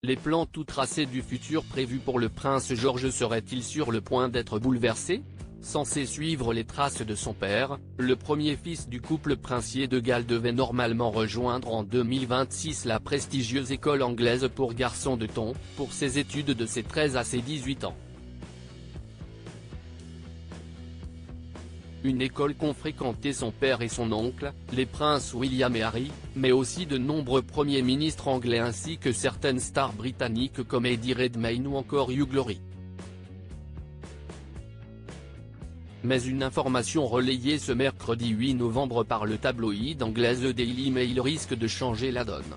Les plans tout tracés du futur prévu pour le prince George seraient-ils sur le point d'être bouleversés? Censé suivre les traces de son père, le premier fils du couple princier de Galles devait normalement rejoindre en 2026 la prestigieuse école anglaise pour garçons de Taunton, pour ses études de ses 13 à ses 18 ans. Une école qu'ont fréquenté son père et son oncle, les princes William et Harry, mais aussi de nombreux premiers ministres anglais ainsi que certaines stars britanniques comme Eddie Redmayne ou encore Hugh Laurie. Mais une information relayée ce mercredi 8 novembre par le tabloïd anglais The Daily Mail risque de changer la donne.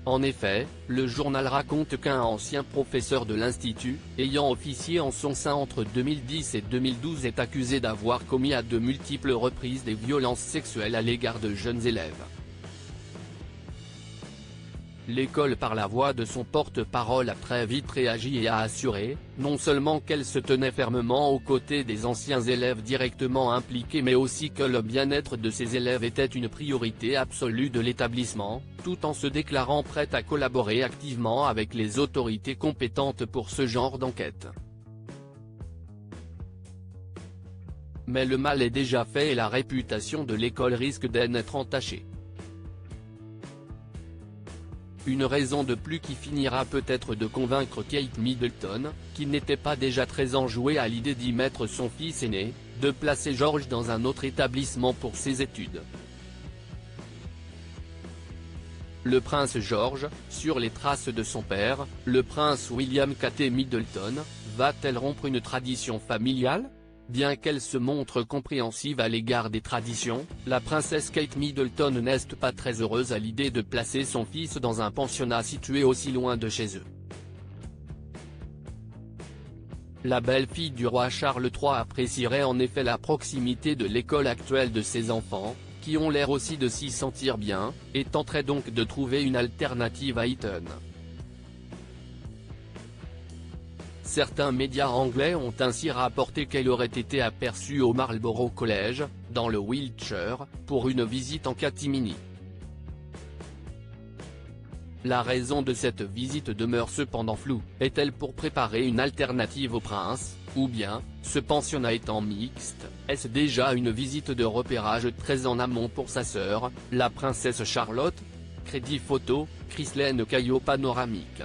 En effet, le journal raconte qu'un ancien professeur de l'Institut, ayant officié en son sein entre 2010 et 2012 est accusé d'avoir commis à de multiples reprises des violences sexuelles à l'égard de jeunes élèves. L'école par la voix de son porte-parole a très vite réagi et a assuré, non seulement qu'elle se tenait fermement aux côtés des anciens élèves directement impliqués mais aussi que le bien-être de ses élèves était une priorité absolue de l'établissement, tout en se déclarant prête à collaborer activement avec les autorités compétentes pour ce genre d'enquête. Mais le mal est déjà fait et la réputation de l'école risque d'en être entachée. Une raison de plus qui finira peut-être de convaincre Kate Middleton, qui n'était pas déjà très enjouée à l'idée d'y mettre son fils aîné, de placer George dans un autre établissement pour ses études. Le prince George, sur les traces de son père, le prince William Kate Middleton, va-t-elle rompre une tradition familiale? Bien qu'elle se montre compréhensive à l'égard des traditions, la princesse Kate Middleton n'est pas très heureuse à l'idée de placer son fils dans un pensionnat situé aussi loin de chez eux. La belle-fille du roi Charles III apprécierait en effet la proximité de l'école actuelle de ses enfants, qui ont l'air aussi de s'y sentir bien, et tenterait donc de trouver une alternative à Eton. Certains médias anglais ont ainsi rapporté qu'elle aurait été aperçue au Marlborough College, dans le Wiltshire, pour une visite en catimini. La raison de cette visite demeure cependant floue, est-elle pour préparer une alternative au prince, ou bien, ce pensionnat étant mixte, est-ce déjà une visite de repérage très en amont pour sa sœur, la princesse Charlotte? Crédit photo, Chryslaine Caillot panoramique.